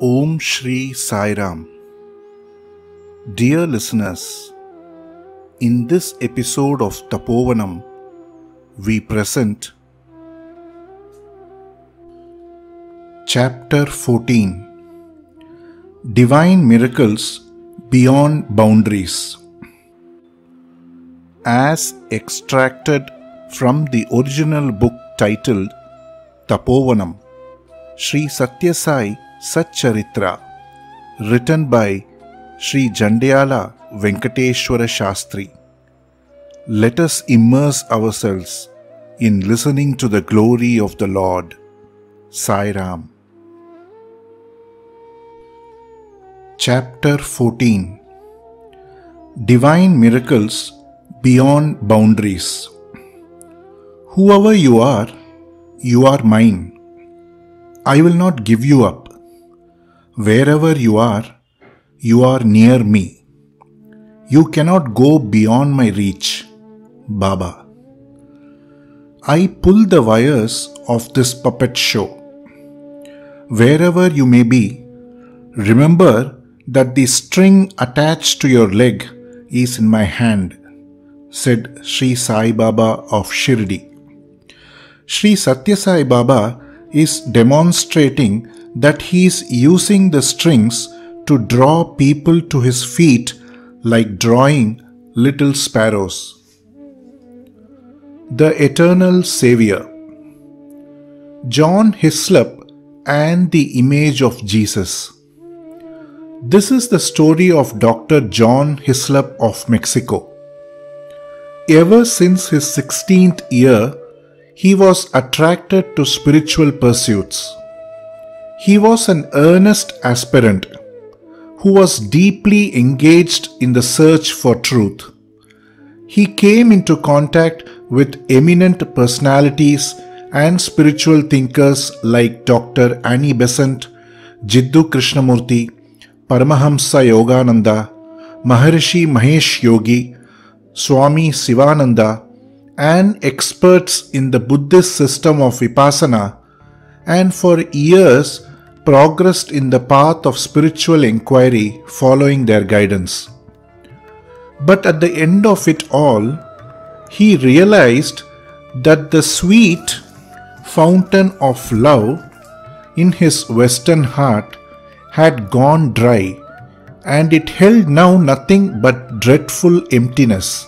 Om Sri Sairam. Dear listeners, in this episode of Tapovanam, we present Chapter 14, Divine Miracles Beyond Boundaries. As extracted from the original book titled Tapovanam, Sri Sathya Sai Sathcharithra, written by Sri Jandayala Venkateshwara Shastri. Let us immerse ourselves in listening to the glory of the Lord. Sairam. Chapter 14, Divine Miracles Beyond Boundaries. Whoever you are mine. I will not give you up. Wherever you are near me. You cannot go beyond my reach, Baba. I pull the wires of this puppet show. Wherever you may be, remember that the string attached to your leg is in my hand, said Sri Sai Baba of Shirdi. Sri Sathya Sai Baba is demonstrating that he is using the strings to draw people to his feet like drawing little sparrows. The Eternal Saviour. John Hislop and the Image of Jesus. This is the story of Dr. John Hislop of Mexico. Ever since his 16th year, he was attracted to spiritual pursuits. He was an earnest aspirant who was deeply engaged in the search for truth. He came into contact with eminent personalities and spiritual thinkers like Dr. Annie Besant, Jiddu Krishnamurti, Paramahamsa Yogananda, Maharishi Mahesh Yogi, Swami Sivananda, and experts in the Buddhist system of Vipassana, and for years progressed in the path of spiritual inquiry following their guidance. But at the end of it all, he realized that the sweet fountain of love in his Western heart had gone dry, and it held now nothing but dreadful emptiness.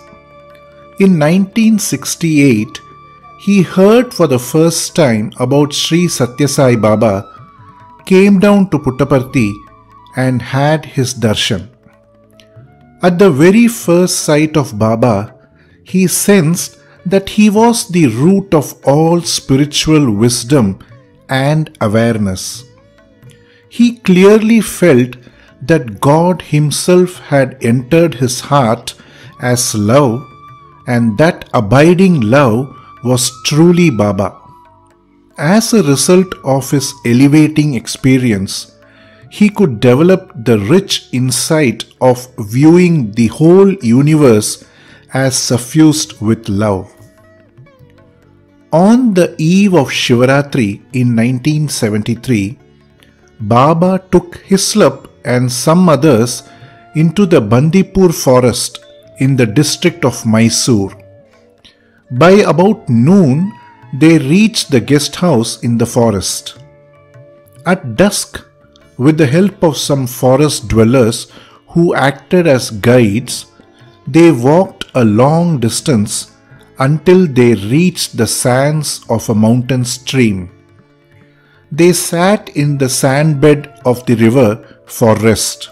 In 1968, he heard for the first time about Sri Sathya Sai Baba, came down to Puttaparthi and had his darshan. At the very first sight of Baba, he sensed that he was the root of all spiritual wisdom and awareness. He clearly felt that God himself had entered his heart as love, and that abiding love was truly Baba. As a result of his elevating experience, he could develop the rich insight of viewing the whole universe as suffused with love. On the eve of Shivaratri in 1973, Baba took Hislop and some others into the Bandipur forest in the district of Mysore. By about noon, they reached the guest house in the forest. At dusk, with the help of some forest dwellers who acted as guides, they walked a long distance until they reached the sands of a mountain stream. They sat in the sandbed of the river for rest.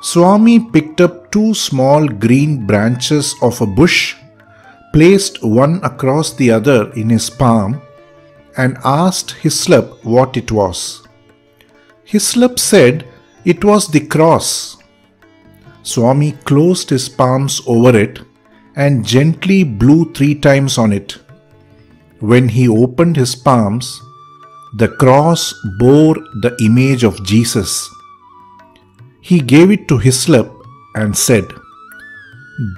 Swami picked up two small green branches of a bush, placed one across the other in his palm, and asked Hislop what it was. Hislop said it was the cross. Swami closed his palms over it and gently blew 3 times on it. When he opened his palms, the cross bore the image of Jesus. He gave it to Hislop and said,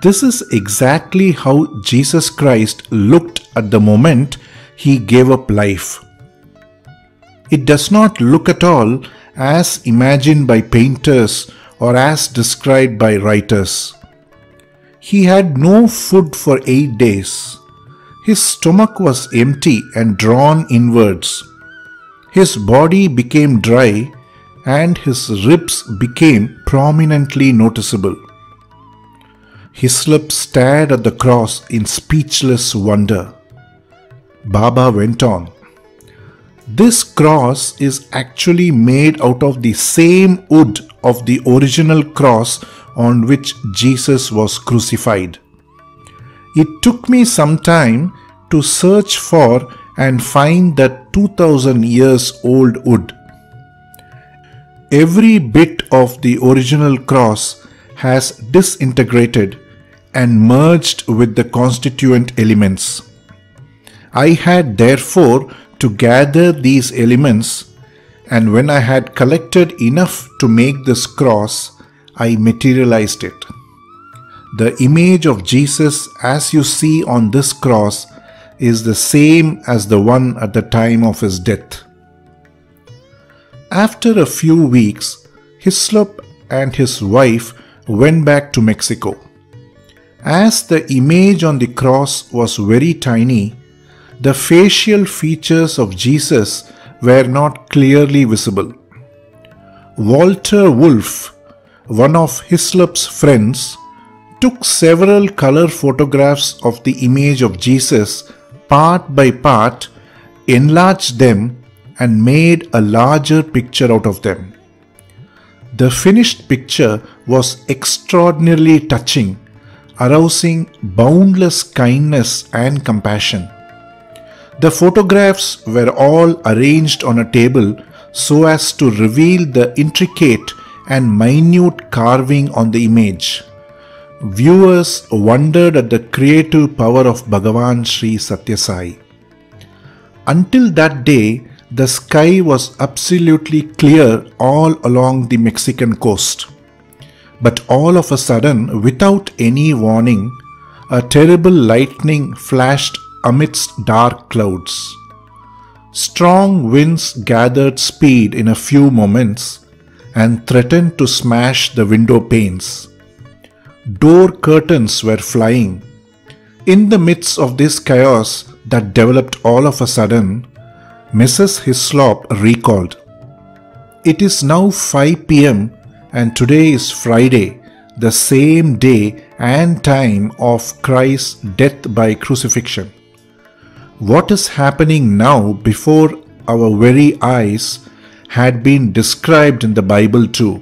"This is exactly how Jesus Christ looked at the moment he gave up life." It does not look at all as imagined by painters or as described by writers. He had no food for 8 days. His stomach was empty and drawn inwards. His body became dry and his ribs became prominently noticeable. Hislop stared at the cross in speechless wonder. Baba went on, "This cross is actually made out of the same wood of the original cross on which Jesus was crucified. It took me some time to search for and find that 2000 years old wood. Every bit of the original cross has disintegrated and merged with the constituent elements. I had therefore to gather these elements, and when I had collected enough to make this cross, I materialized it. The image of Jesus as you see on this cross is the same as the one at the time of his death." After a few weeks, Hislop and his wife went back to Mexico. As the image on the cross was very tiny, the facial features of Jesus were not clearly visible. Walter Wolf, one of Hislop's friends, took several color photographs of the image of Jesus part by part, enlarged them, and made a larger picture out of them. The finished picture was extraordinarily touching, arousing boundless kindness and compassion. The photographs were all arranged on a table so as to reveal the intricate and minute carving on the image. Viewers wondered at the creative power of Bhagavan Sri Sathya Sai. Until that day, the sky was absolutely clear all along the Mexican coast. But all of a sudden, without any warning, a terrible lightning flashed amidst dark clouds. Strong winds gathered speed in a few moments and threatened to smash the window panes. Door curtains were flying. In the midst of this chaos that developed all of a sudden, Mrs. Hislop recalled, "It is now 5 p.m. and today is Friday, the same day and time of Christ's death by crucifixion. What is happening now before our very eyes had been described in the Bible too."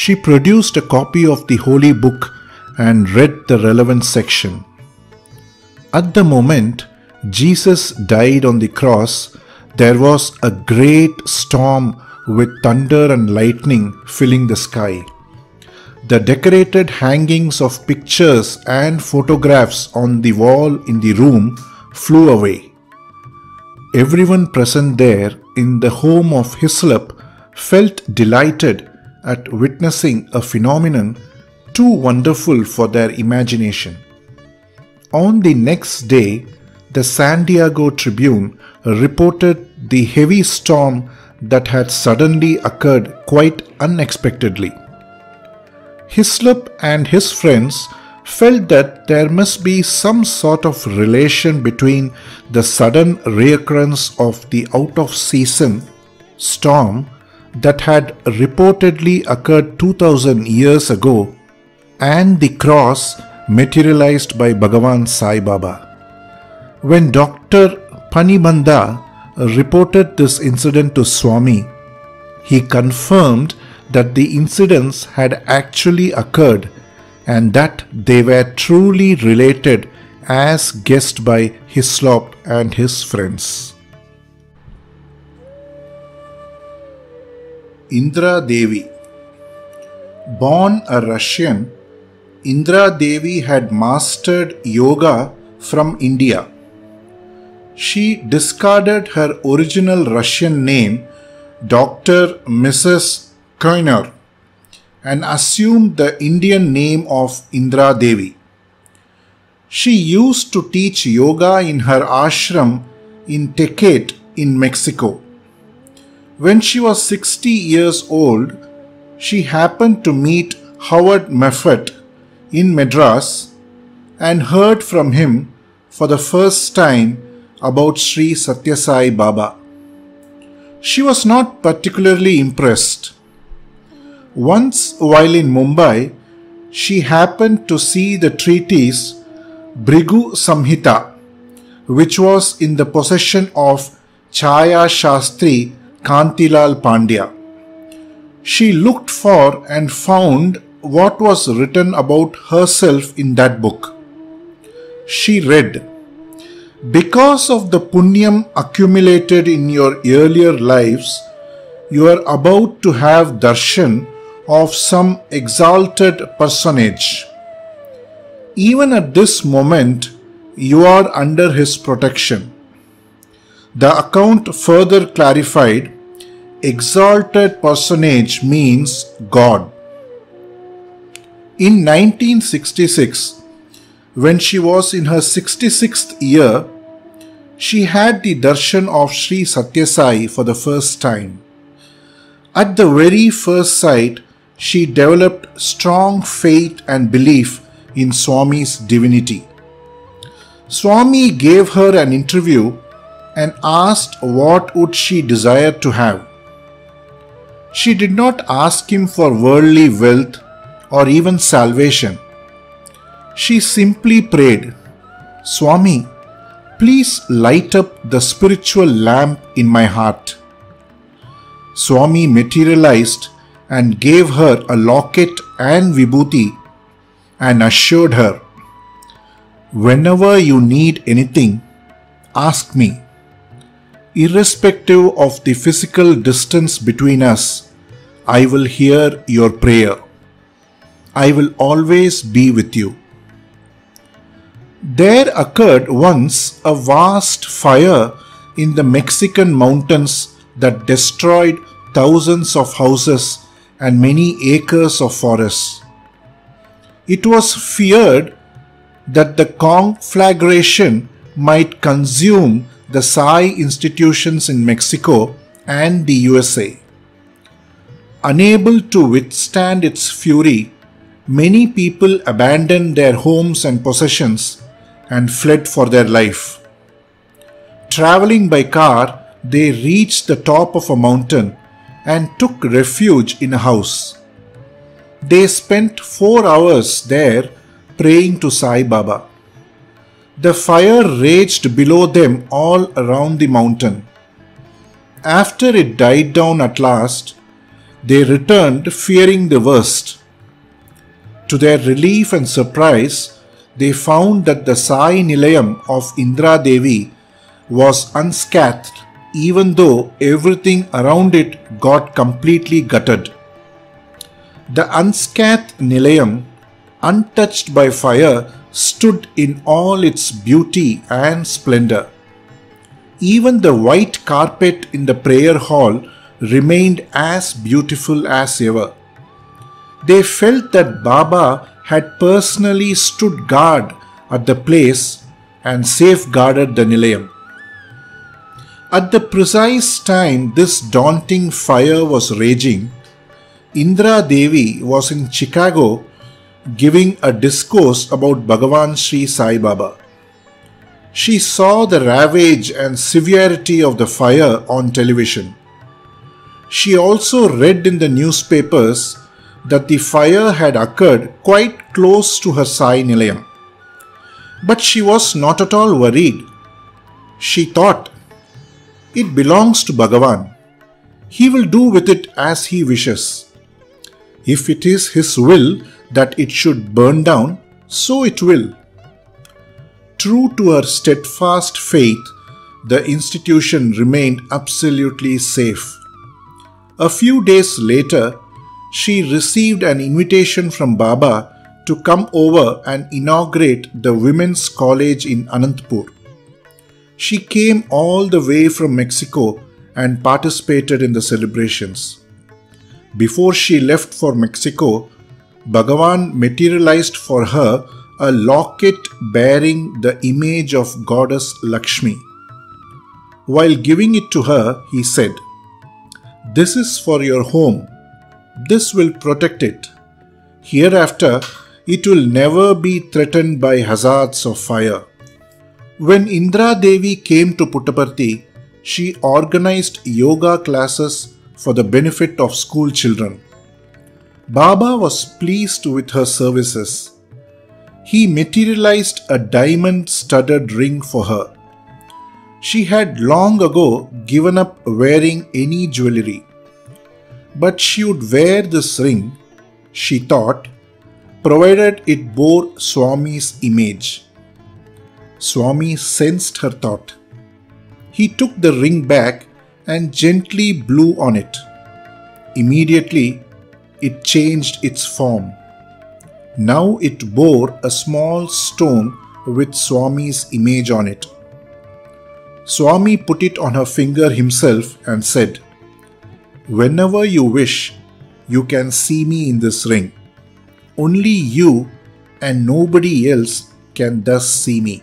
She produced a copy of the Holy Book and read the relevant section. At the moment Jesus died on the cross, there was a great storm with thunder and lightning filling the sky. The decorated hangings of pictures and photographs on the wall in the room flew away. Everyone present there in the home of Hislop felt delighted at witnessing a phenomenon too wonderful for their imagination. On the next day, the San Diego Tribune reported the heavy storm that had suddenly occurred quite unexpectedly. Hislop and his friends felt that there must be some sort of relation between the sudden reoccurrence of the out-of-season storm that had reportedly occurred 2000 years ago and the cross materialized by Bhagavan Sai Baba. When Dr. Panibanda reported this incident to Swami, he confirmed that the incidents had actually occurred and that they were truly related as guessed by Hislop and his friends. Indra Devi. Born a Russian, Indra Devi had mastered yoga from India. She discarded her original Russian name, Dr. Mrs. Koiner, and assumed the Indian name of Indra Devi. She used to teach yoga in her ashram in Tecate in Mexico. When she was 60 years old, she happened to meet Howard Moffat in Madras and heard from him for the first time about Sri Sathya Sai Baba. She was not particularly impressed. Once while in Mumbai, she happened to see the treatise Bhrigu Samhita, which was in the possession of Chaya Shastri Kantilal Pandya. She looked for and found what was written about herself in that book. She read, "Because of the punyam accumulated in your earlier lives, you are about to have darshan of some exalted personage. Even at this moment, you are under his protection." The account further clarified, exalted personage means God. In 1966, when she was in her 66th year, she had the darshan of Sri Sathya Sai for the first time. At the very first sight, she developed strong faith and belief in Swami's divinity. Swami gave her an interview and asked what would she desire to have. She did not ask him for worldly wealth or even salvation. She simply prayed, "Swami, please light up the spiritual lamp in my heart." Swami materialized and gave her a locket and vibhuti and assured her, "Whenever you need anything, ask me. Irrespective of the physical distance between us, I will hear your prayer. I will always be with you." There occurred once a vast fire in the Mexican mountains that destroyed thousands of houses and many acres of forests. It was feared that the conflagration might consume the Sai institutions in Mexico and the USA. Unable to withstand its fury, many people abandoned their homes and possessions and fled for their life. Traveling by car, they reached the top of a mountain and took refuge in a house. They spent 4 hours there praying to Sai Baba. The fire raged below them all around the mountain. After it died down at last, they returned fearing the worst. To their relief and surprise, they found that the Sai Nilayam of Indra Devi was unscathed, even though everything around it got completely gutted. The unscathed Nilayam, untouched by fire, stood in all its beauty and splendor. Even the white carpet in the prayer hall remained as beautiful as ever. They felt that Baba had personally stood guard at the place and safeguarded the Nilayam. At the precise time this daunting fire was raging, Indra Devi was in Chicago giving a discourse about Bhagavan Sri Sai Baba. She saw the ravage and severity of the fire on television. She also read in the newspapers that the fire had occurred quite close to her Sai Nilayam. But she was not at all worried. She thought, "It belongs to Bhagavan. He will do with it as he wishes. If it is his will that it should burn down, so it will." True to her steadfast faith, the institution remained absolutely safe. A few days later, she received an invitation from Baba to come over and inaugurate the Women's College in Anantapur. She came all the way from Mexico and participated in the celebrations. Before she left for Mexico, Bhagavan materialized for her a locket bearing the image of goddess Lakshmi. While giving it to her, he said, This is for your home. This will protect it. Hereafter, it will never be threatened by hazards of fire. When Indra Devi came to Puttaparthi, she organized yoga classes for the benefit of school children. Baba was pleased with her services. He materialized a diamond-studded ring for her. She had long ago given up wearing any jewelry. But she would wear this ring, she thought, provided it bore Swami's image. Swami sensed her thought. He took the ring back and gently blew on it. Immediately, it changed its form. Now it bore a small stone with Swami's image on it. Swami put it on her finger himself and said, "Whenever you wish, you can see me in this ring. Only you and nobody else can thus see me.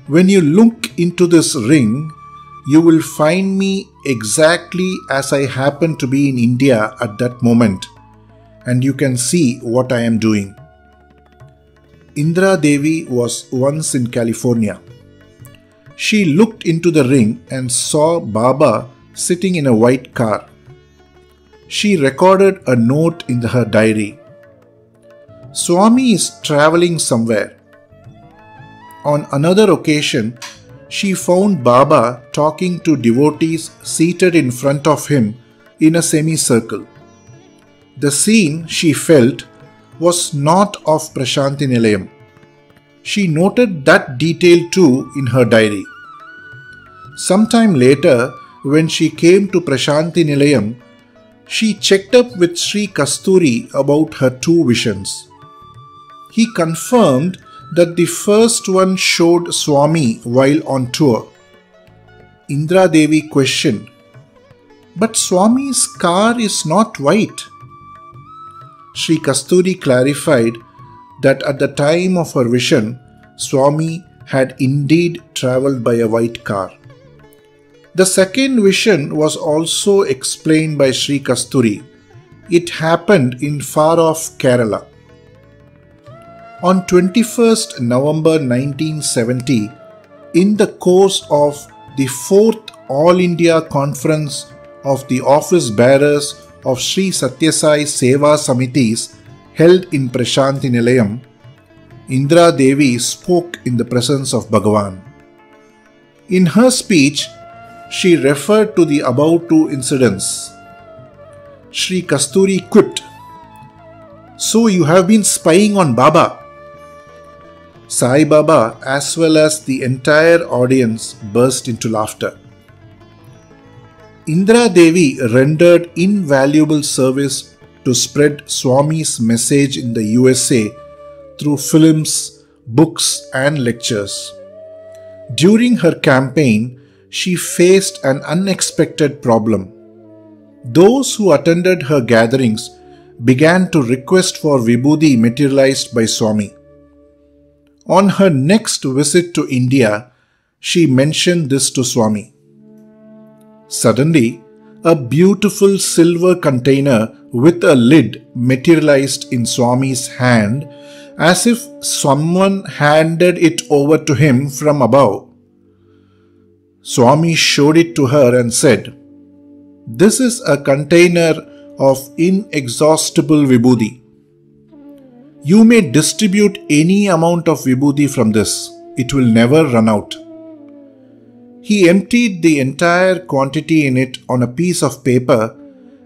When you look into this ring, you will find me exactly as I happen to be in India at that moment, and you can see what I am doing." Indra Devi was once in California. She looked into the ring and saw Baba sitting in a white car. She recorded a note in her diary. "Swami is traveling somewhere." On another occasion, she found Baba talking to devotees seated in front of him in a semicircle. The scene, she felt, was not of Prashanthi Nilayam. She noted that detail too in her diary. Sometime later, when she came to Prashanthi Nilayam, she checked up with Sri Kasturi about her two visions. He confirmed that the first one showed Swami while on tour. Indra Devi questioned, "But Swami's car is not white." Sri Kasturi clarified that at the time of her vision, Swami had indeed travelled by a white car. The second vision was also explained by Sri Kasturi. It happened in far-off Kerala. On 21st November 1970, in the course of the 4th All India Conference of the Office Bearers of Sri Sathya Sai Seva Samitis held in Prashanthi Nilayam, Indra Devi spoke in the presence of Bhagavan. In her speech, she referred to the above two incidents. Sri Kasturi quipped, "So you have been spying on Baba." Sai Baba as well as the entire audience burst into laughter. Indra Devi rendered invaluable service to spread Swami's message in the USA through films, books and lectures. During her campaign, she faced an unexpected problem. Those who attended her gatherings began to request for Vibhuti materialized by Swami. On her next visit to India, she mentioned this to Swami. Suddenly, a beautiful silver container with a lid materialized in Swami's hand as if someone handed it over to him from above. Swami showed it to her and said, "This is a container of inexhaustible Vibhuti. You may distribute any amount of Vibhuti from this. It will never run out." He emptied the entire quantity in it on a piece of paper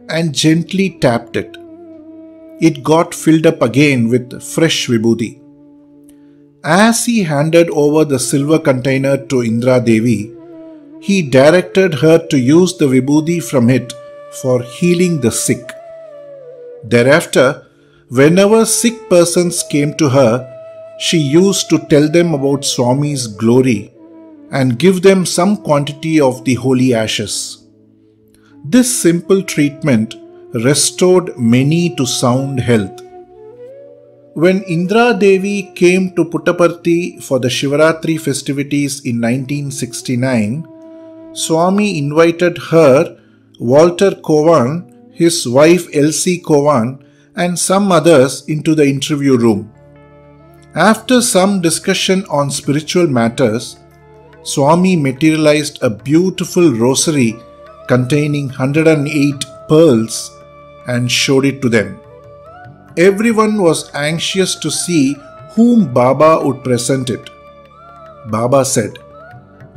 and gently tapped it. It got filled up again with fresh Vibhuti. As he handed over the silver container to Indra Devi, he directed her to use the Vibhuti from it for healing the sick. Thereafter, whenever sick persons came to her, she used to tell them about Swami's glory and give them some quantity of the holy ashes. This simple treatment restored many to sound health. When Indra Devi came to Puttaparthi for the Shivaratri festivities in 1969, Swami invited her Walter Cowan, his wife Elsie Cowan, and some others into the interview room. After some discussion on spiritual matters, Swami materialized a beautiful rosary containing 108 pearls and showed it to them. Everyone was anxious to see whom Baba would present it. Baba said,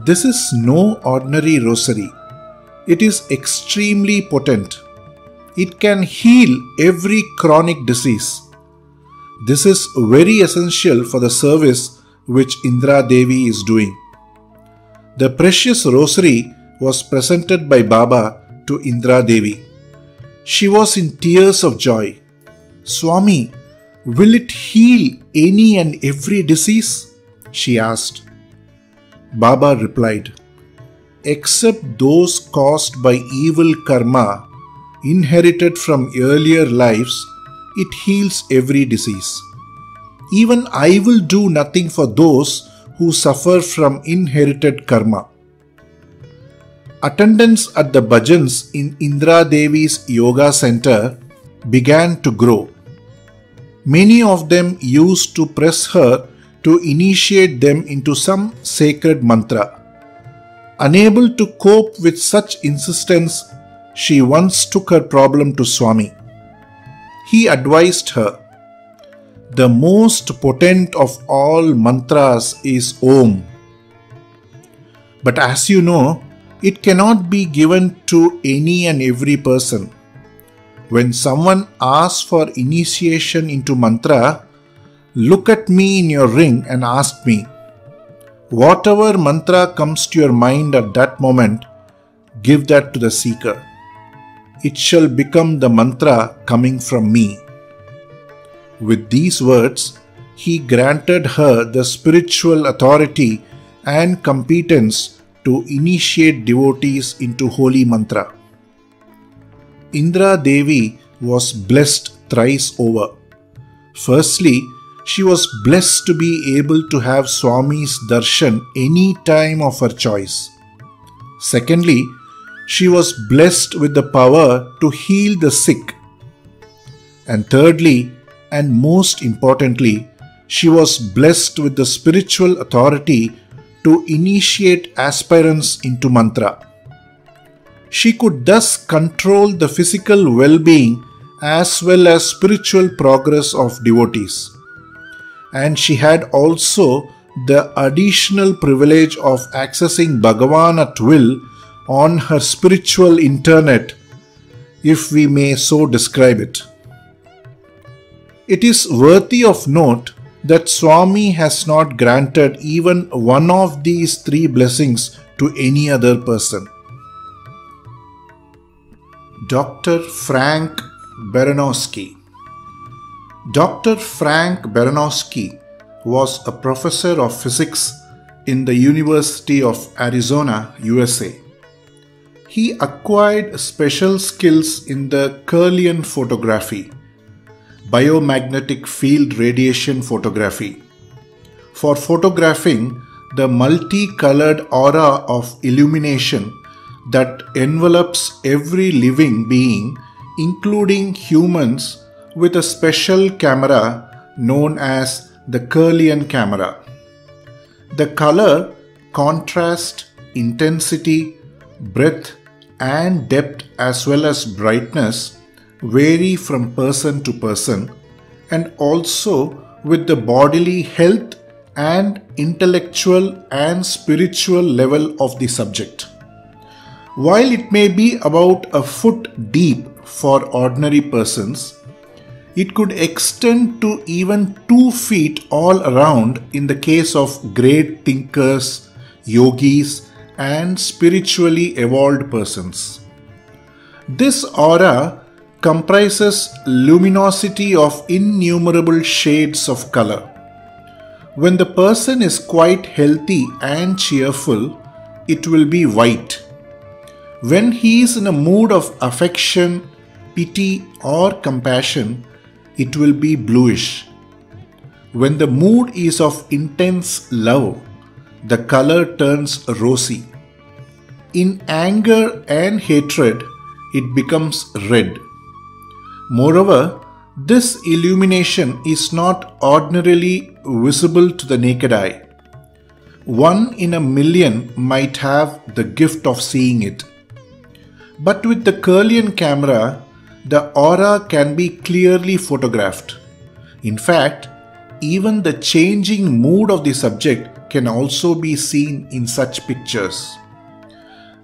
"This is no ordinary rosary. It is extremely potent. It can heal every chronic disease. This is very essential for the service which Indra Devi is doing." The precious rosary was presented by Baba to Indra Devi. She was in tears of joy. "Swami, will it heal any and every disease?" she asked. Baba replied, "Except those caused by evil karma inherited from earlier lives, it heals every disease. Even I will do nothing for those who suffer from inherited karma." Attendance at the bhajans in Indra Devi's yoga center began to grow. Many of them used to press her to initiate them into some sacred mantra. Unable to cope with such insistence, she once took her problem to Swami. He advised her, "The most potent of all mantras is Om. But as you know, it cannot be given to any and every person. When someone asks for initiation into mantra, look at me in your ring and ask me. Whatever mantra comes to your mind at that moment, give that to the seeker. It shall become the mantra coming from me." With these words, he granted her the spiritual authority and competence to initiate devotees into holy mantra. Indra Devi was blessed thrice over. Firstly, she was blessed to be able to have Swami's darshan any time of her choice. Secondly, she was blessed with the power to heal the sick. And thirdly, and most importantly, she was blessed with the spiritual authority to initiate aspirants into mantra. She could thus control the physical well-being as well as spiritual progress of devotees. And she had also the additional privilege of accessing Bhagavan at will on her spiritual internet, if we may so describe it. It is worthy of note that Swami has not granted even one of these three blessings to any other person. Dr. Frank Baranowski. Dr. Frank Baranowski was a professor of physics in the University of Arizona, USA. He acquired special skills in the Kirlian photography, biomagnetic field radiation photography, for photographing the multicolored aura of illumination that envelops every living being, including humans, with a special camera known as the Kirlian camera. The color, contrast, intensity, breadth and depth as well as brightness vary from person to person, and also with the bodily health and intellectual and spiritual level of the subject. While it may be about a foot deep for ordinary persons, it could extend to even 2 feet all around in the case of great thinkers, yogis, and spiritually evolved persons. This aura comprises luminosity of innumerable shades of color. When the person is quite healthy and cheerful, it will be white. When he is in a mood of affection, pity or compassion, it will be bluish. When the mood is of intense love, the color turns rosy. In anger and hatred, it becomes red. Moreover, this illumination is not ordinarily visible to the naked eye. 1 in a million might have the gift of seeing it. But with the Kirlian camera, the aura can be clearly photographed. In fact, even the changing mood of the subject can also be seen in such pictures.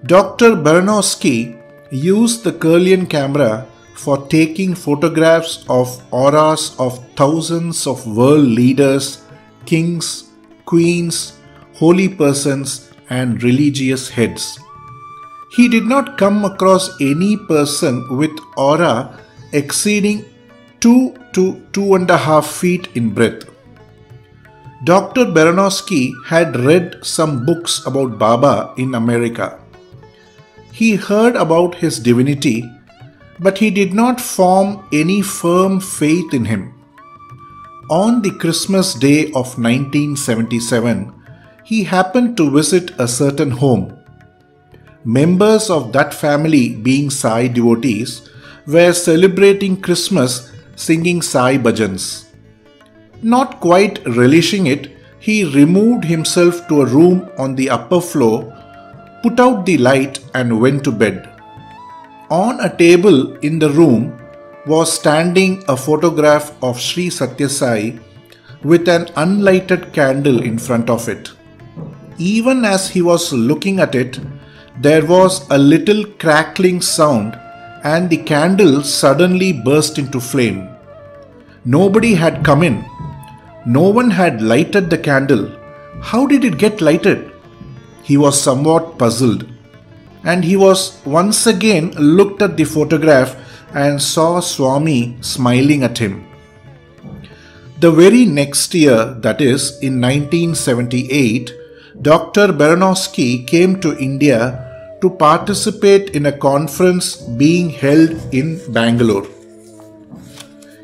Dr. Baranowski used the Kirlian camera for taking photographs of auras of thousands of world leaders, kings, queens, holy persons, and religious heads. He did not come across any person with aura exceeding 2 to 2.5 feet in breadth. Dr. Baranowski had read some books about Baba in America. He heard about his divinity, but he did not form any firm faith in him. On the Christmas day of 1977, he happened to visit a certain home. Members of that family, being Sai devotees, were celebrating Christmas singing Sai bhajans. Not quite relishing it, he removed himself to a room on the upper floor, put out the light and went to bed. On a table in the room was standing a photograph of Sri Sathya Sai with an unlighted candle in front of it. Even as he was looking at it, there was a little crackling sound and the candle suddenly burst into flame. Nobody had come in. No one had lighted the candle. How did it get lighted? He was somewhat puzzled. And he was once again looked at the photograph and saw Swami smiling at him. The very next year, that is in 1978, Dr. Baranowski came to India to participate in a conference being held in Bangalore.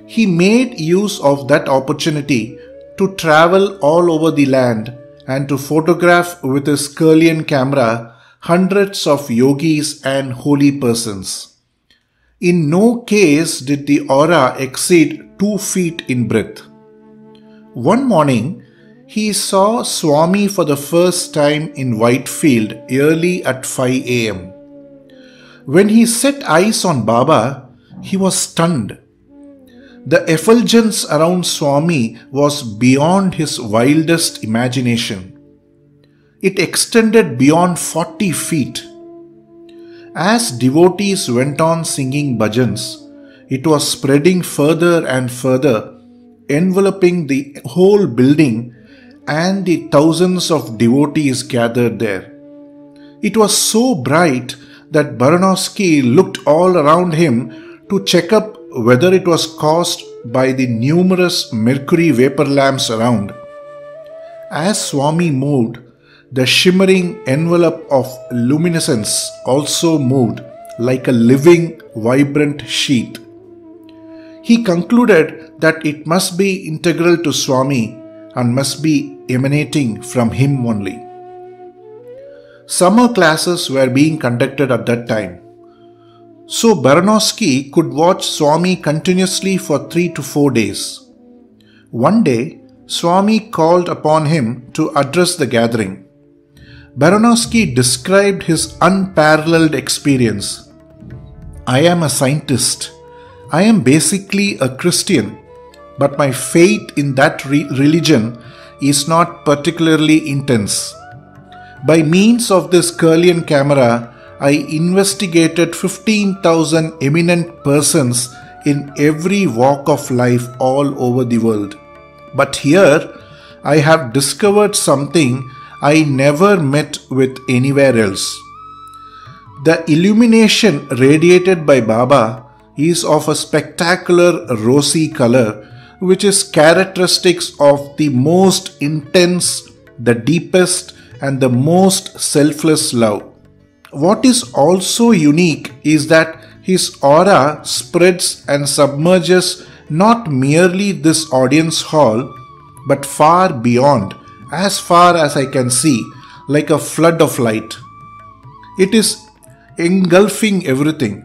He made use of that opportunity to travel all over the land and to photograph with his Kirlian camera hundreds of yogis and holy persons. In no case did the aura exceed 2 feet in breadth. One morning, he saw Swami for the first time in Whitefield early at 5 a.m. When he set eyes on Baba, he was stunned. The effulgence around Swami was beyond his wildest imagination. It extended beyond 40 feet. As devotees went on singing bhajans, it was spreading further and further, enveloping the whole building and the thousands of devotees gathered there. It was so bright that Baranowski looked all around him to check up whether it was caused by the numerous mercury vapor lamps around. As Swami moved, the shimmering envelope of luminescence also moved like a living, vibrant sheet. He concluded that it must be integral to Swami and must be emanating from him only. Summer classes were being conducted at that time, so Baranowski could watch Swami continuously for 3 to 4 days. One day, Swami called upon him to address the gathering. Baranowski described his unparalleled experience. "I am a scientist. I am basically a Christian, but my faith in that religion is not particularly intense. By means of this Kirlian camera, I investigated 15,000 eminent persons in every walk of life all over the world. But here, I have discovered something I never met with anywhere else. The illumination radiated by Baba is of a spectacular rosy color, which is characteristic of the most intense, the deepest, and the most selfless love. What is also unique is that his aura spreads and submerges not merely this audience hall, but far beyond, as far as I can see, like a flood of light. It is engulfing everything.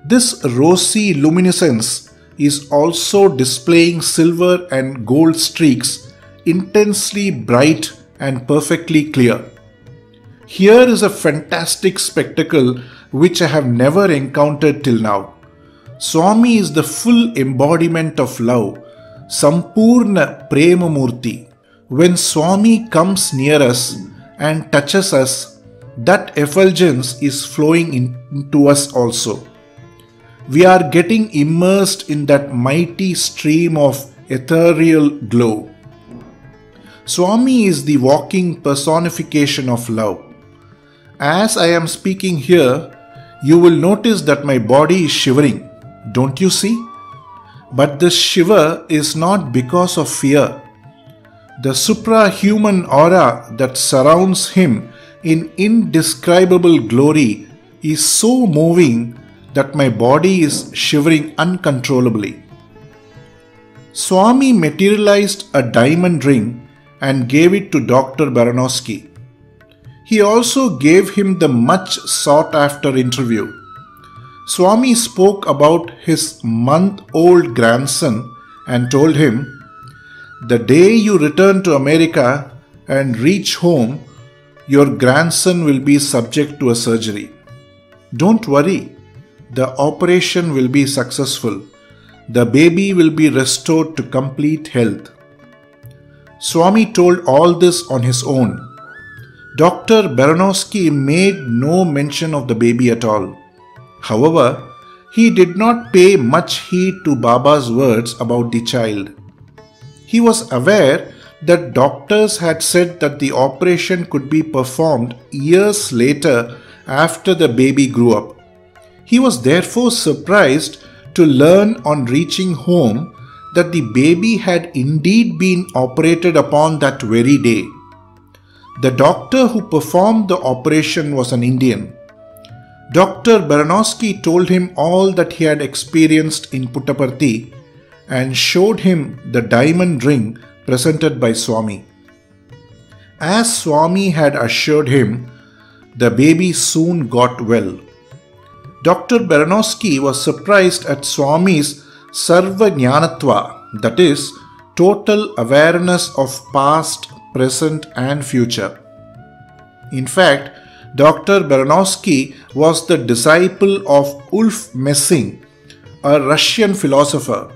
This rosy luminescence is also displaying silver and gold streaks, intensely bright and perfectly clear. Here is a fantastic spectacle which I have never encountered till now. Swami is the full embodiment of love, Sampurna Prema Murti. When Swami comes near us and touches us, that effulgence is flowing into us also. We are getting immersed in that mighty stream of ethereal glow. Swami is the walking personification of love. As I am speaking here, you will notice that my body is shivering. Don't you see? But this shiver is not because of fear. The suprahuman aura that surrounds him in indescribable glory is so moving that my body is shivering uncontrollably. Swami materialized a diamond ring and gave it to Dr. Baranowski. He also gave him the much sought after interview. Swami spoke about his month-old grandson and told him, "The day you return to America and reach home, your grandson will be subject to a surgery. Don't worry, the operation will be successful. The baby will be restored to complete health." Swami told all this on his own. Dr. Baranowski made no mention of the baby at all. However, he did not pay much heed to Baba's words about the child. He was aware that doctors had said that the operation could be performed years later after the baby grew up. He was therefore surprised to learn on reaching home that the baby had indeed been operated upon that very day. The doctor who performed the operation was an Indian. Dr. Baranowski told him all that he had experienced in Puttaparthi and showed him the diamond ring presented by Swami. As Swami had assured him, the baby soon got well. Dr. Baranowski was surprised at Swami's Sarva Jnanatva, that is, total awareness of past, present and future. In fact, Dr. Baranowski was the disciple of Ulf Messing, a Russian philosopher.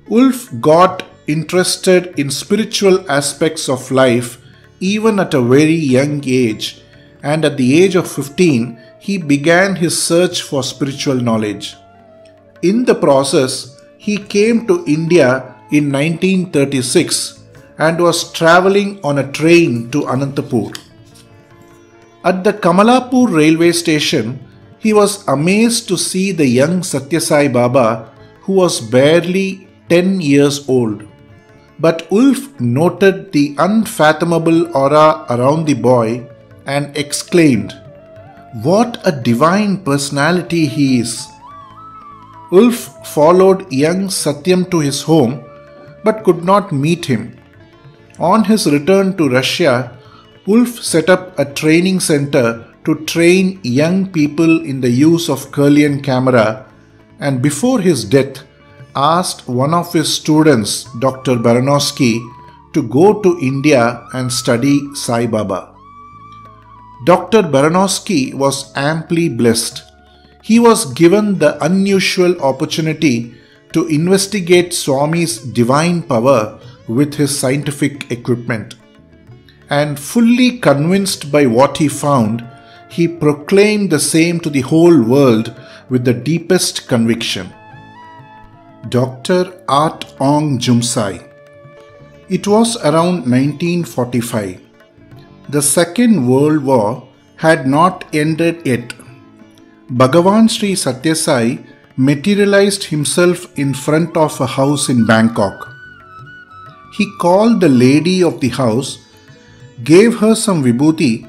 Ulf got interested in spiritual aspects of life even at a very young age, and at the age of 15, he began his search for spiritual knowledge. In the process, he came to India in 1936 and was travelling on a train to Anantapur. At the Kamalapur railway station, he was amazed to see the young Sathya Sai Baba, who was barely 10 years old. But Ulf noted the unfathomable aura around the boy and exclaimed, "What a divine personality he is!" Ulf followed young Satyam to his home but could not meet him. On his return to Russia, Ulf set up a training center to train young people in the use of Kirlian camera, and before his death asked one of his students, Dr. Baranowski, to go to India and study Sai Baba. Dr. Baranowski was amply blessed. He was given the unusual opportunity to investigate Swami's divine power with his scientific equipment. And fully convinced by what he found, he proclaimed the same to the whole world with the deepest conviction. Dr. Art Ong Jumsai. It was around 1945. The Second World War had not ended yet. Bhagavan Sri Sathya Sai materialized himself in front of a house in Bangkok. He called the lady of the house, gave her some vibhuti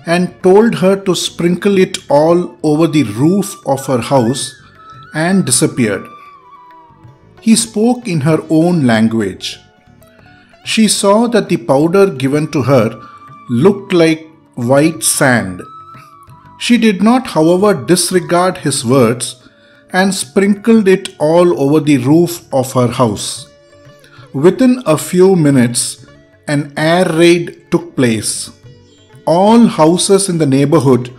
and told her to sprinkle it all over the roof of her house and disappeared. He spoke in her own language. She saw that the powder given to her looked like white sand. She did not, however, disregard his words and sprinkled it all over the roof of her house. Within a few minutes, an air raid took place. All houses in the neighborhood,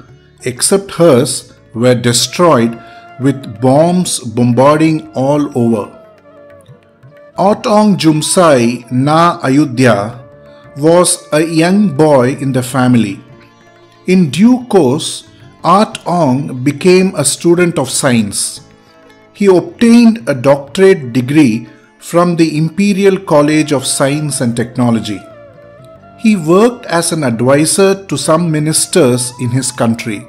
except hers, were destroyed with bombs bombarding all over. Otong Jumsai na Ayodhya was a young boy in the family. In due course, Otong became a student of science. He obtained a doctorate degree from the Imperial College of Science and Technology. He worked as an advisor to some ministers in his country.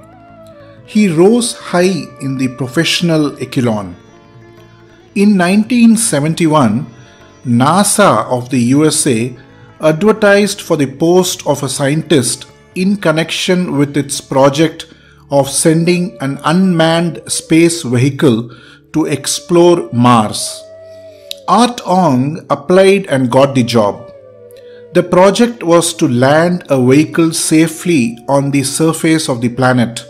He rose high in the professional echelon. In 1971, NASA of the USA advertised for the post of a scientist in connection with its project of sending an unmanned space vehicle to explore Mars. Otong applied and got the job. The project was to land a vehicle safely on the surface of the planet,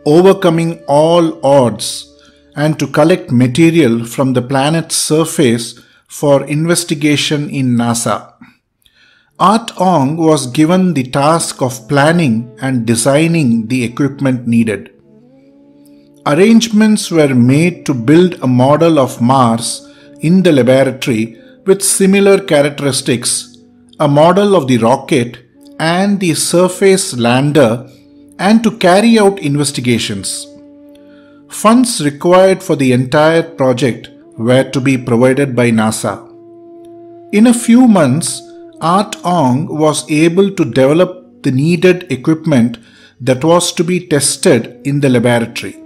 overcoming all odds, and to collect material from the planet's surface for investigation in NASA. Otong was given the task of planning and designing the equipment needed. Arrangements were made to build a model of Mars in the laboratory with similar characteristics, a model of the rocket and the surface lander, and to carry out investigations. Funds required for the entire project were to be provided by NASA. In a few months, Otong was able to develop the needed equipment that was to be tested in the laboratory.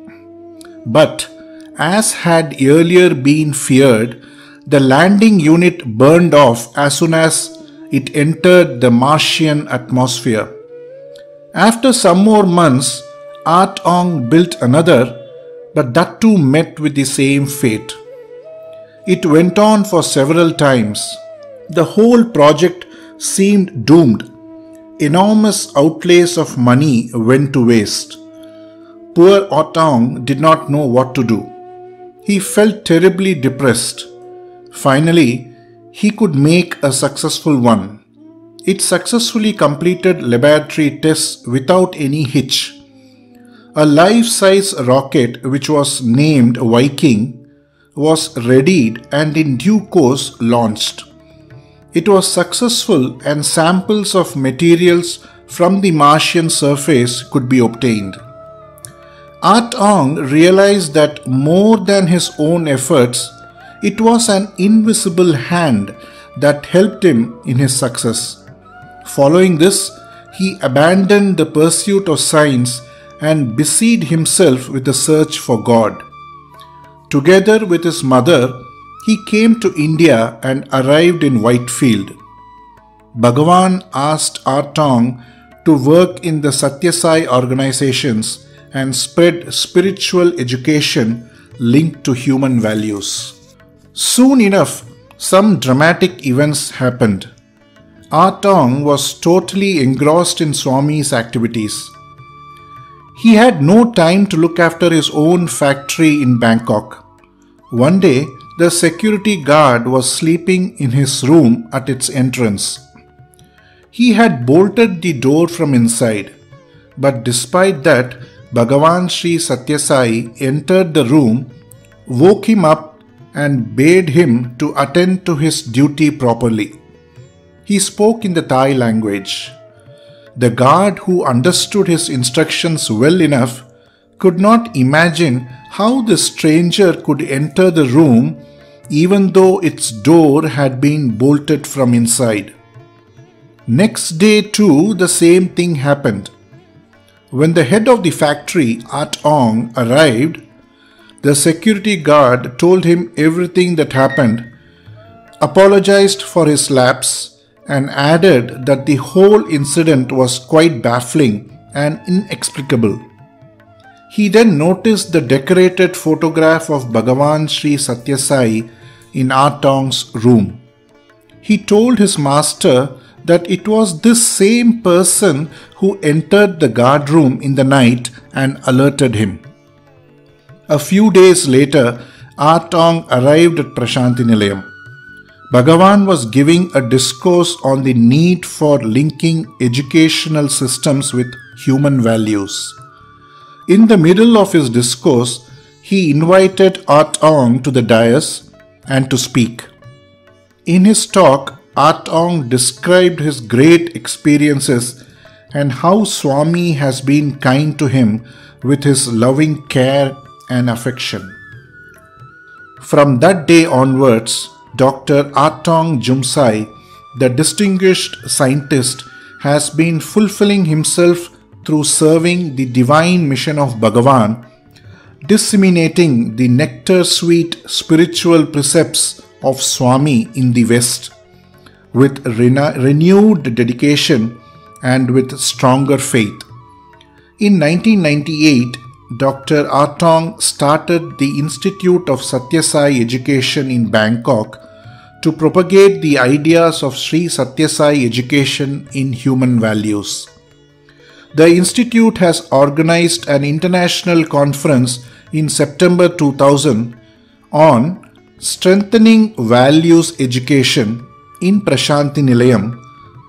But, as had earlier been feared, the landing unit burned off as soon as it entered the Martian atmosphere. After some more months, Otong built another, but that too met with the same fate. It went on for several times. The whole project seemed doomed. Enormous outlays of money went to waste. Poor Otong did not know what to do. He felt terribly depressed. Finally, he could make a successful one. It successfully completed laboratory tests without any hitch. A life-size rocket, which was named Viking, was readied and in due course launched. It was successful and samples of materials from the Martian surface could be obtained. Otong realized that more than his own efforts, it was an invisible hand that helped him in his success. Following this, he abandoned the pursuit of science and busied himself with the search for God. Together with his mother, he came to India and arrived in Whitefield. Bhagavan asked Otong to work in the Sathya Sai organizations and spread spiritual education linked to human values. Soon enough, some dramatic events happened. Otong was totally engrossed in Swami's activities. He had no time to look after his own factory in Bangkok. One day, the security guard was sleeping in his room at its entrance. He had bolted the door from inside, but despite that, Bhagavan Sri Sathya Sai entered the room, woke him up and bade him to attend to his duty properly. He spoke in the Thai language. The guard, who understood his instructions well enough, could not imagine how the stranger could enter the room even though its door had been bolted from inside. Next day too, the same thing happened. When the head of the factory, Otong, arrived, the security guard told him everything that happened, apologized for his lapse, and added that the whole incident was quite baffling and inexplicable. He then noticed the decorated photograph of Bhagavan Sri Sathya Sai in Otong's room. He told his master that it was this same person who entered the guard room in the night and alerted him. A few days later, Tong arrived at Prashanthi Nilayam. Bhagavan was giving a discourse on the need for linking educational systems with human values. In the middle of his discourse, he invited Tong to the dais and to speak. In his talk, Tong described his great experiences and how Swami has been kind to him with his loving care and affection. From that day onwards, Dr. Atong Jumsai, the distinguished scientist, has been fulfilling himself through serving the divine mission of Bhagavan, disseminating the nectar-sweet spiritual precepts of Swami in the West with renewed dedication and with stronger faith. In 1998, Dr. Atong started the Institute of Sathya Sai Education in Bangkok to propagate the ideas of Sri Sathya Sai education in human values. The institute has organized an international conference in September 2000 on strengthening values education in Prashanthi Nilayam,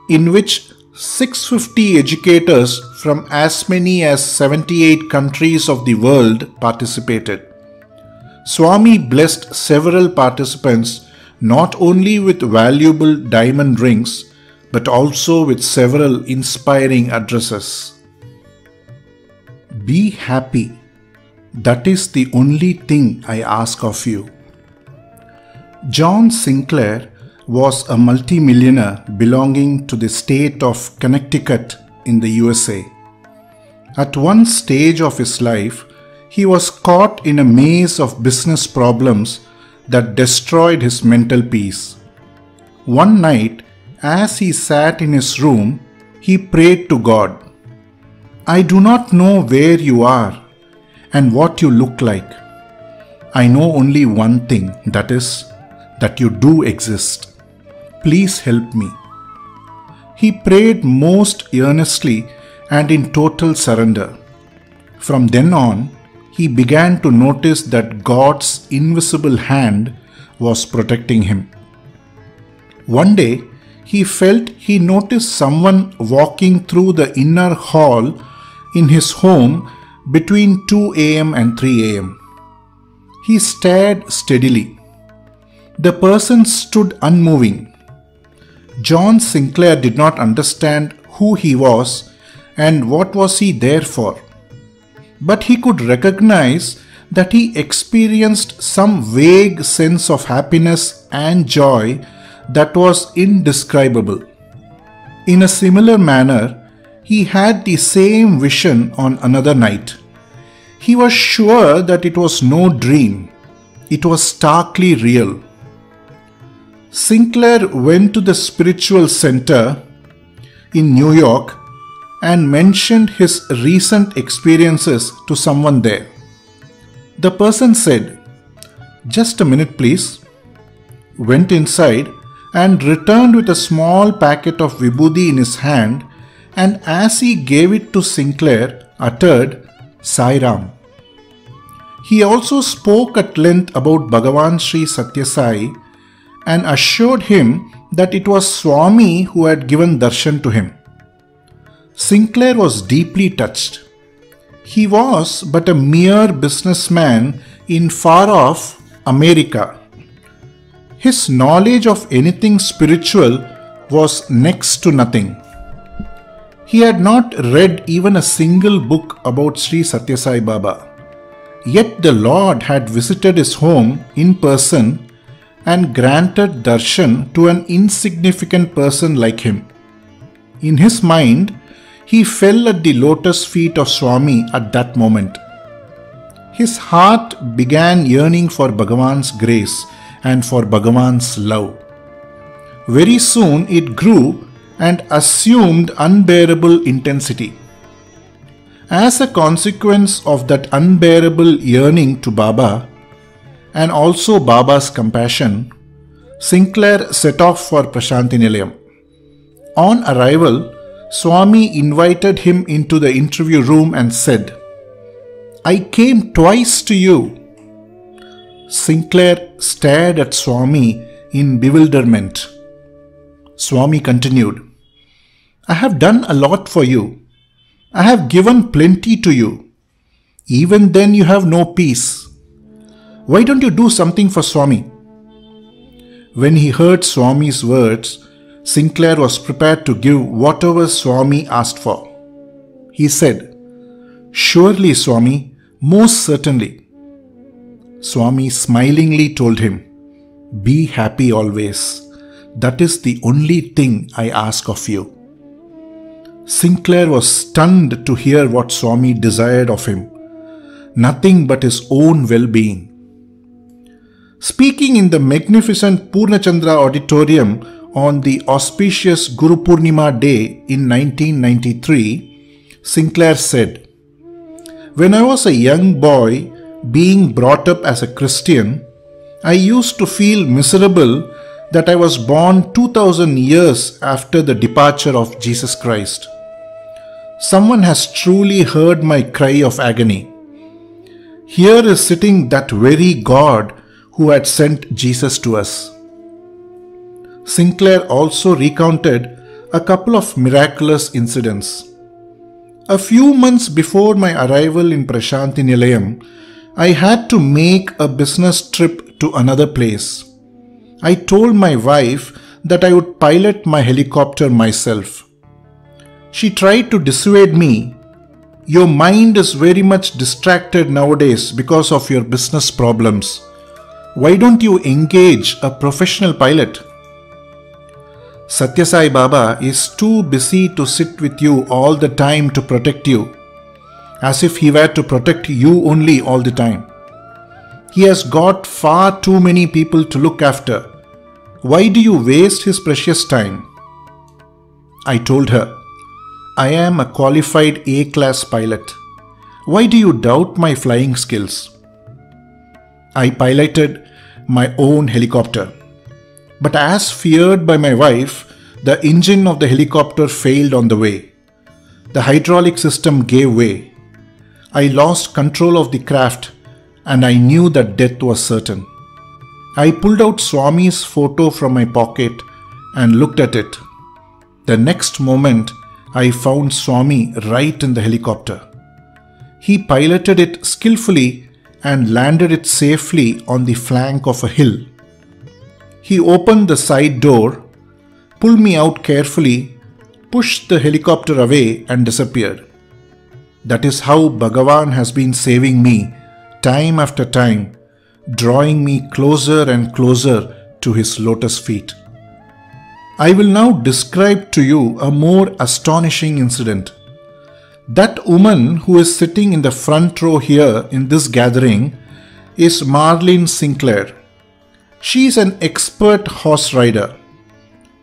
in which 650 educators from as many as 78 countries of the world participated. Swami blessed several participants not only with valuable diamond rings but also with several inspiring addresses. Be happy. That is the only thing I ask of you. John Sinclair was a multimillionaire belonging to the state of Connecticut in the USA. At one stage of his life, he was caught in a maze of business problems that destroyed his mental peace. One night, as he sat in his room, he prayed to God, "I do not know where you are and what you look like. I know only one thing, that is, that you do exist. Please help me." He prayed most earnestly and in total surrender. From then on, he began to notice that God's invisible hand was protecting him. One day, he felt he noticed someone walking through the inner hall in his home between 2 a.m. and 3 a.m. He stared steadily. The person stood unmoving. John Sinclair did not understand who he was and what was he there for. But he could recognize that he experienced some vague sense of happiness and joy that was indescribable. In a similar manner, he had the same vision on another night. He was sure that it was no dream. It was starkly real. Sinclair went to the spiritual center in New York and mentioned his recent experiences to someone there. The person said, "Just a minute please," went inside and returned with a small packet of vibhuti in his hand, and as he gave it to Sinclair, uttered, "Sairam." He also spoke at length about Bhagavan Sri Sathya Sai and assured him that it was Swami who had given darshan to him. Sinclair was deeply touched. He was but a mere businessman in far-off America. His knowledge of anything spiritual was next to nothing. He had not read even a single book about Sri Sathya Sai Baba. Yet the Lord had visited his home in person and granted darshan to an insignificant person like him. In his mind, he fell at the lotus feet of Swami at that moment. His heart began yearning for Bhagavan's grace and for Bhagavan's love. Very soon it grew and assumed unbearable intensity. As a consequence of that unbearable yearning to Baba, and also Baba's compassion, Sinclair set off for Prashanthi Nilayam. On arrival, Swami invited him into the interview room and said, I came twice to you." Sinclair stared at Swami in bewilderment. Swami continued, "I have done a lot for you. I have given plenty to you. Even then you have no peace. Why don't you do something for Swami?" When he heard Swami's words, Sinclair was prepared to give whatever Swami asked for. He said, "Surely, Swami, most certainly." Swami smilingly told him, "Be happy always. That is the only thing I ask of you." Sinclair was stunned to hear what Swami desired of him. Nothing but his own well-being. Speaking in the magnificent Purnachandra Auditorium on the auspicious Guru Purnima day in 1993, Sinclair said, "When I was a young boy being brought up as a Christian, I used to feel miserable that I was born 2000 years after the departure of Jesus Christ. Someone has truly heard my cry of agony. Here is sitting that very God who had sent Jesus to us." Sinclair also recounted a couple of miraculous incidents. A few months before my arrival in Prashanti Nilayam, I had to make a business trip to another place. I told my wife that I would pilot my helicopter myself. She tried to dissuade me. "Your mind is very much distracted nowadays because of your business problems. Why don't you engage a professional pilot?" Sathya Sai Baba is too busy to sit with you all the time to protect you, as if he were to protect you only all the time. He has got far too many people to look after. Why do you waste his precious time? I told her, "I am a qualified A-class pilot. Why do you doubt my flying skills?" I piloted my own helicopter. But as feared by my wife, the engine of the helicopter failed on the way. The hydraulic system gave way. I lost control of the craft and I knew that death was certain. I pulled out Swami's photo from my pocket and looked at it. The next moment, I found Swami right in the helicopter. He piloted it skillfully and landed it safely on the flank of a hill. He opened the side door, pulled me out carefully, pushed the helicopter away and disappeared. That is how Bhagavan has been saving me time after time, drawing me closer and closer to his lotus feet. I will now describe to you a more astonishing incident. That woman who is sitting in the front row here in this gathering is Marlene Sinclair. She is an expert horse rider.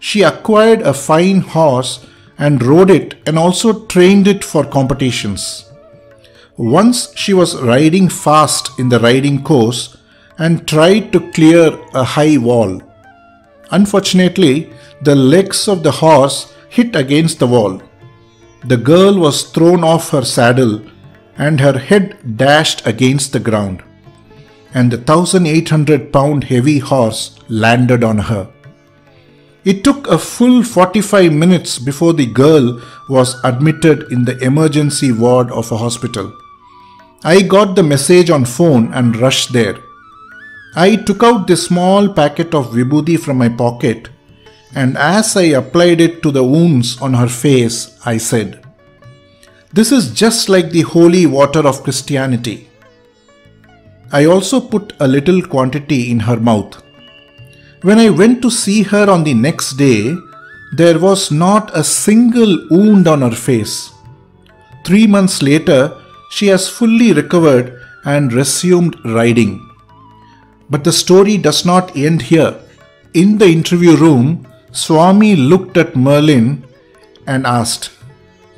She acquired a fine horse and rode it and also trained it for competitions. Once she was riding fast in the riding course and tried to clear a high wall. Unfortunately, the legs of the horse hit against the wall. The girl was thrown off her saddle and her head dashed against the ground, and the 1,800-pound heavy horse landed on her. It took a full 45 minutes before the girl was admitted in the emergency ward of a hospital. I got the message on phone and rushed there. I took out the small packet of vibhuti from my pocket, and as I applied it to the wounds on her face, I said, "This is just like the holy water of Christianity." I also put a little quantity in her mouth. When I went to see her on the next day, there was not a single wound on her face. 3 months later, she has fully recovered and resumed riding. But the story does not end here. In the interview room, Swami looked at Marlene and asked,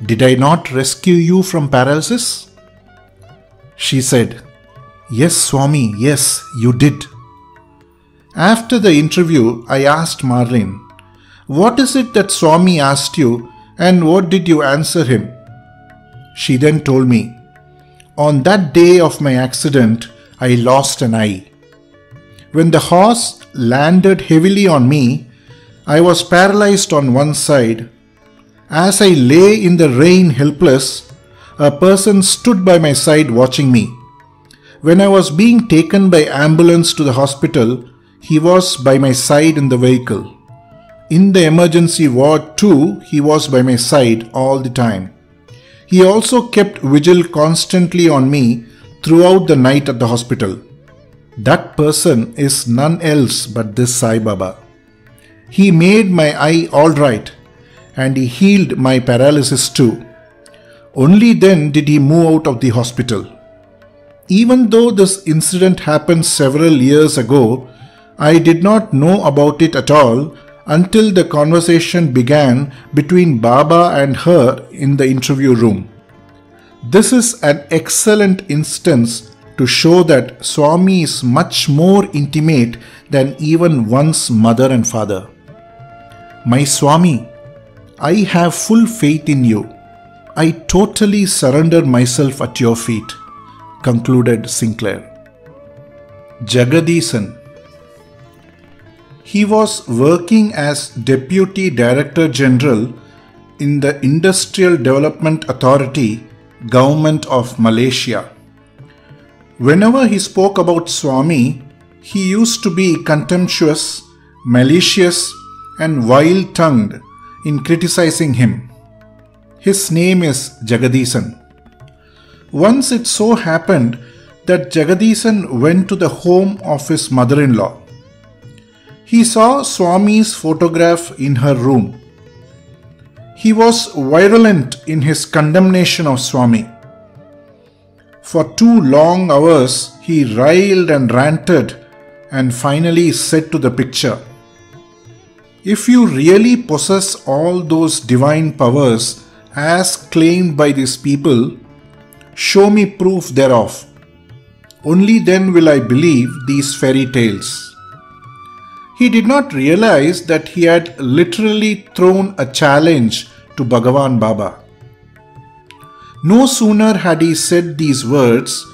"Did I not rescue you from paralysis?" She said, "Yes, Swami, yes, you did." After the interview, I asked Marlene, "What is it that Swami asked you and what did you answer him?" She then told me, On that day of my accident, I lost an eye. When the horse landed heavily on me, I was paralyzed on one side. As I lay in the rain helpless, a person stood by my side watching me. When I was being taken by ambulance to the hospital, he was by my side in the vehicle. In the emergency ward too, he was by my side all the time. He also kept vigil constantly on me throughout the night at the hospital. That person is none else but this Sai Baba. He made my eye all right, and he healed my paralysis too. Only then did he move out of the hospital. Even though this incident happened several years ago, I did not know about it at all until the conversation began between Baba and her in the interview room. This is an excellent instance to show that Swami is much more intimate than even one's mother and father. My Swami, I have full faith in you. I totally surrender myself at your feet, concluded Sinclair. Jagadisan. He was working as Deputy Director General in the Industrial Development Authority, Government of Malaysia. Whenever he spoke about Swami, he used to be contemptuous, malicious, and wild-tongued in criticizing him. His name is Jagadisan. Once it so happened that Jagadisan went to the home of his mother-in-law. He saw Swami's photograph in her room. He was virulent in his condemnation of Swami. For 2 long hours, he railed and ranted and finally said to the picture, "If you really possess all those divine powers as claimed by these people, show me proof thereof. Only then will I believe these fairy tales." He did not realize that he had literally thrown a challenge to Bhagavan Baba. No sooner had he said these words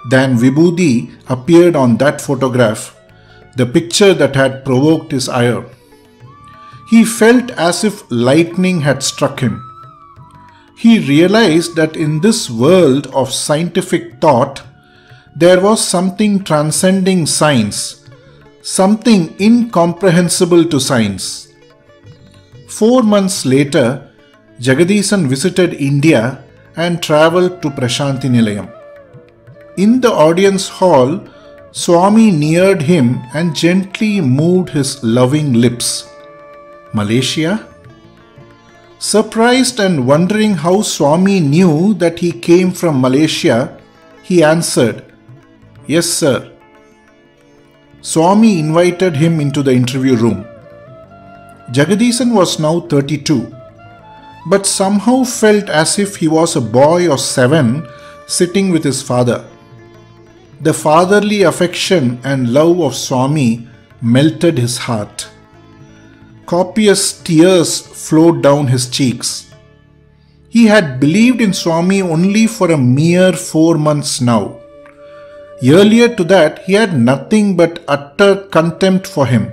than Vibhuti appeared on that photograph, the picture that had provoked his ire. He felt as if lightning had struck him. He realized that in this world of scientific thought, there was something transcending science, something incomprehensible to science. 4 months later, Jagadisan visited India and travelled to Prashanti Nilayam. In the audience hall, Swami neared him and gently moved his loving lips. Malaysia? Surprised and wondering how Swami knew that he came from Malaysia, he answered, "Yes, sir." Swami invited him into the interview room. Jagadisan was now 32, but somehow felt as if he was a boy of 7 sitting with his father. The fatherly affection and love of Swami melted his heart. Copious tears flowed down his cheeks. He had believed in Swami only for a mere 4 months now. Earlier to that, he had nothing but utter contempt for him.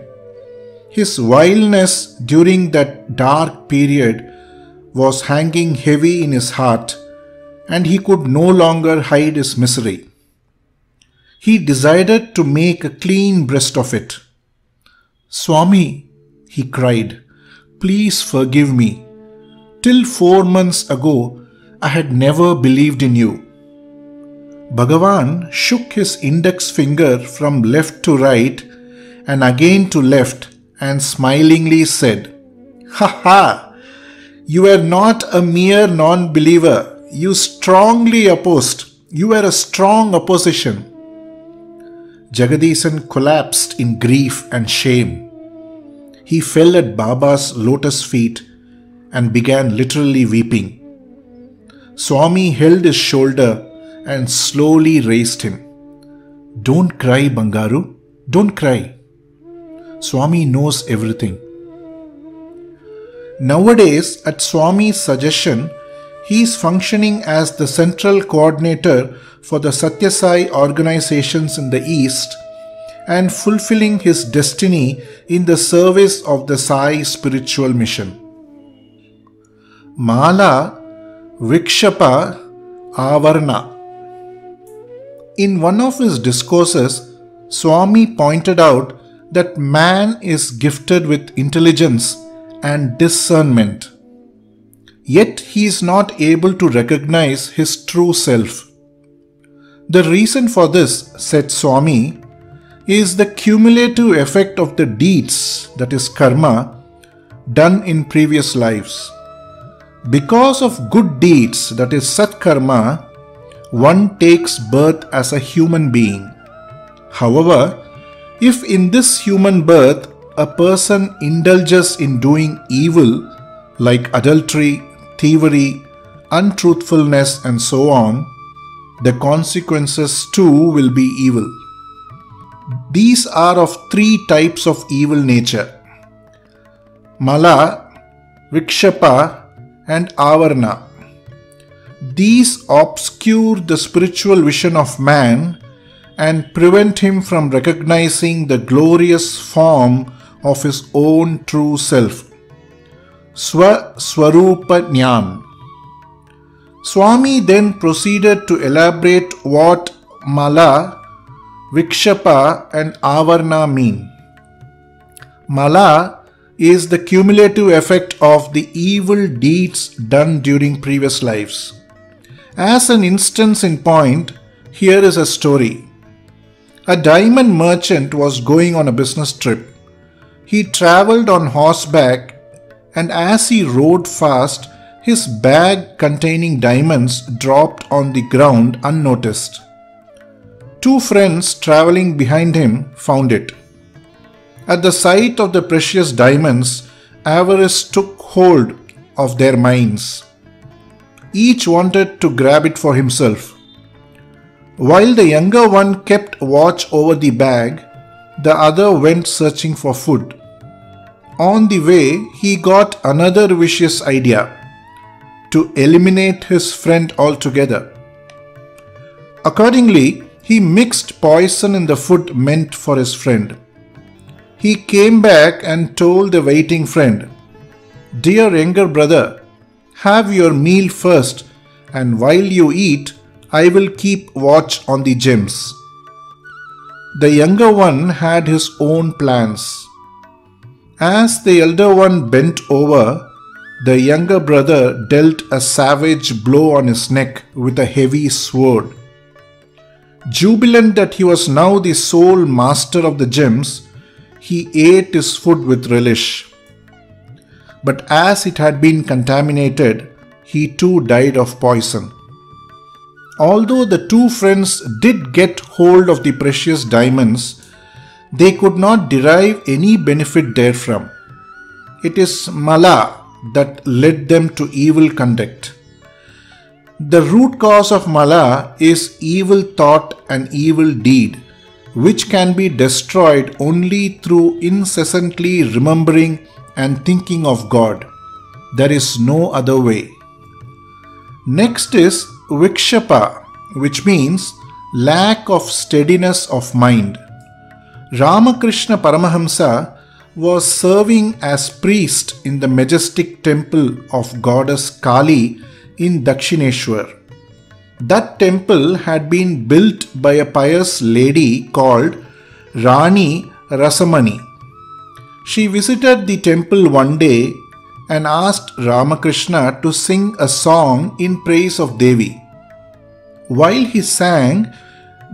His vileness during that dark period was hanging heavy in his heart, and he could no longer hide his misery. He decided to make a clean breast of it. "Swami," he cried, "please forgive me. Till 4 months ago, I had never believed in you." Bhagavan shook his index finger from left to right and again to left and smilingly said, "Ha ha! You were not a mere non-believer. You strongly opposed. You were a strong opposition." Jagadisan collapsed in grief and shame. He fell at Baba's lotus feet and began literally weeping. Swami held his shoulder and slowly raised him. "Don't cry, Bangaru. Don't cry. Swami knows everything." Nowadays, at Swami's suggestion, he is functioning as the central coordinator for the Sathya Sai organizations in the East and fulfilling his destiny in the service of the Sai spiritual mission. Mala, Wikshapa, Avarna. In one of his discourses, Swami pointed out that man is gifted with intelligence and discernment. Yet he is not able to recognize his true self. The reason for this, said Swami, is the cumulative effect of the deeds, that is karma, done in previous lives. Because of good deeds, that is Satkarma, one takes birth as a human being. However, if in this human birth a person indulges in doing evil like adultery, thievery, untruthfulness and so on, the consequences too will be evil. These are of three types of evil nature: Mala, Wikshapa and Avarna. These obscure the spiritual vision of man and prevent him from recognizing the glorious form of his own true self. Swarupa Jnana. Swami then proceeded to elaborate what Mala, Wikshapa and Avarna mean. Mala is the cumulative effect of the evil deeds done during previous lives. As an instance in point, here is a story. A diamond merchant was going on a business trip. He travelled on horseback, and as he rode fast, his bag containing diamonds dropped on the ground unnoticed. Two friends travelling behind him found it. At the sight of the precious diamonds, avarice took hold of their minds. Each wanted to grab it for himself. While the younger one kept watch over the bag, the other went searching for food. On the way, he got another vicious idea: to eliminate his friend altogether. Accordingly, he mixed poison in the food meant for his friend. He came back and told the waiting friend, "Dear younger brother, have your meal first, and while you eat, I will keep watch on the gems." The younger one had his own plans. As the elder one bent over, the younger brother dealt a savage blow on his neck with a heavy sword. Jubilant that he was now the sole master of the gems, he ate his food with relish. But as it had been contaminated, he too died of poison. Although the two friends did get hold of the precious diamonds, they could not derive any benefit therefrom. It is Mala that led them to evil conduct. The root cause of Mala is evil thought and evil deed, which can be destroyed only through incessantly remembering and thinking of God. There is no other way. Next is Wikshapa, which means lack of steadiness of mind. Ramakrishna Paramahamsa was serving as priest in the majestic temple of goddess Kali in Dakshineshwar. That temple had been built by a pious lady called Rani Rasamani. She visited the temple one day and asked Ramakrishna to sing a song in praise of Devi. While he sang,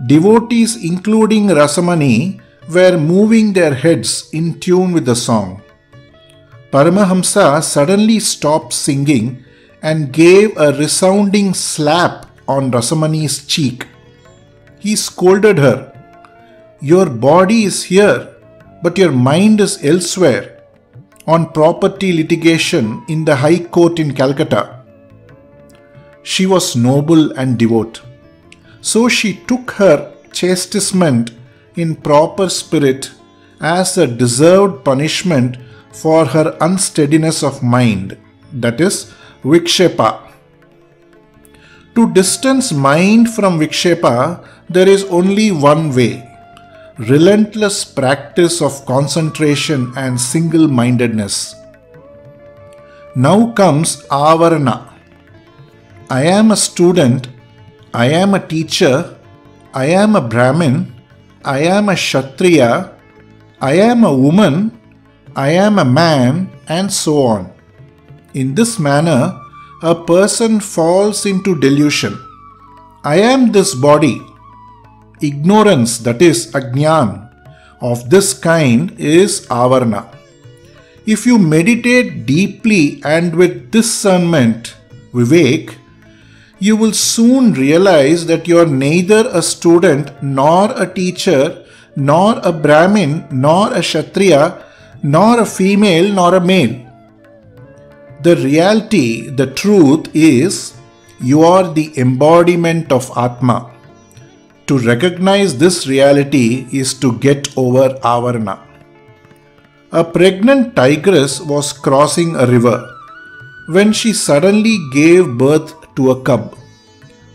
devotees including Rasamani were moving their heads in tune with the song. Paramahamsa suddenly stopped singing and gave a resounding slap on Rasamani's cheek. He scolded her, "Your body is here, but your mind is elsewhere, on property litigation in the High Court in Calcutta." She was noble and devout, so she took her chastisement in proper spirit as a deserved punishment for her unsteadiness of mind, that is, Wikshapa. To distance mind from Wikshapa, there is only one way: relentless practice of concentration and single-mindedness. Now comes Avarana. I am a student, I am a teacher, I am a Brahmin, I am a Kshatriya, I am a woman, I am a man, and so on. In this manner, a person falls into delusion. I am this body. Ignorance, that is ajnan, of this kind is avarana. If you meditate deeply and with discernment, vivek, you will soon realize that you are neither a student nor a teacher, nor a Brahmin, nor a Kshatriya, nor a female, nor a male. The reality, the truth is, you are the embodiment of Atma. To recognize this reality is to get over avarana. A pregnant tigress was crossing a river when she suddenly gave birth to a cub.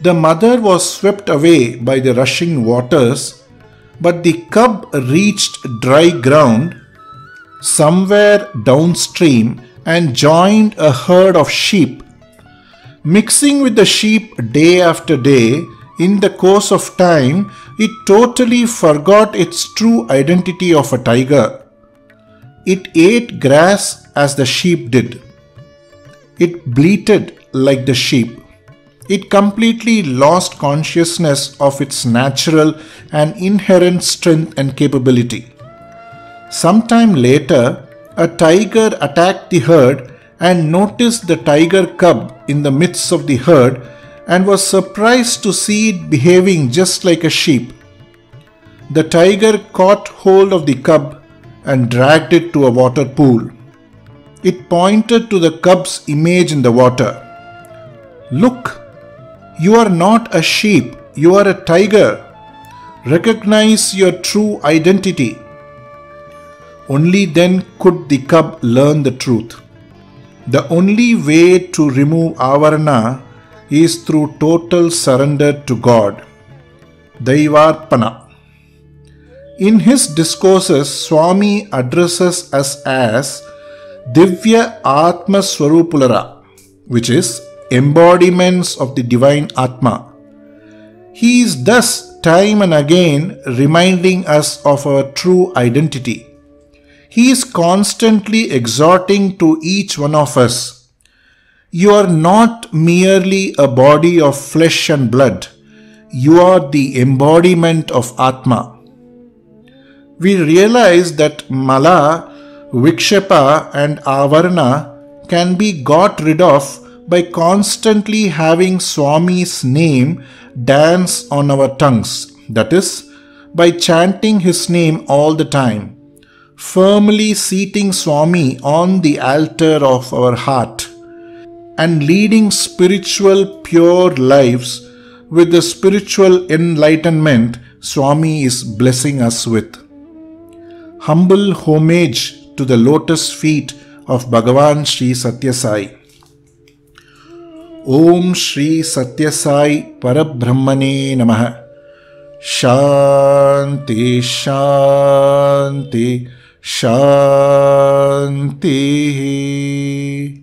The mother was swept away by the rushing waters, but the cub reached dry ground somewhere downstream and joined a herd of sheep. Mixing with the sheep day after day, in the course of time, it totally forgot its true identity of a tiger. It ate grass as the sheep did. It bleated like the sheep. It completely lost consciousness of its natural and inherent strength and capability. Sometime later, a tiger attacked the herd and noticed the tiger cub in the midst of the herd and was surprised to see it behaving just like a sheep. The tiger caught hold of the cub and dragged it to a water pool. It pointed to the cub's image in the water. Look, you are not a sheep, you are a tiger. Recognize your true identity. Only then could the cub learn the truth. The only way to remove avarana is through total surrender to God. Daivarpana. In his discourses, Swami addresses us as Divya Atma Swarupulara, which is embodiments of the divine Atma. He is thus time and again reminding us of our true identity. He is constantly exhorting to each one of us. You are not merely a body of flesh and blood. You are the embodiment of Atma. We realize that Mala, Wikshapa and Avarana can be got rid of by constantly having Swami's name dance on our tongues. That is, by chanting his name all the time, firmly seating Swami on the altar of our heart, and leading spiritual pure lives with the spiritual enlightenment Swami is blessing us with. Humble homage to the lotus feet of Bhagavan Sri Sathya Sai. Om Sri Sathya Sai Parabrahmane Namaha. Shanti Shanti Shanti.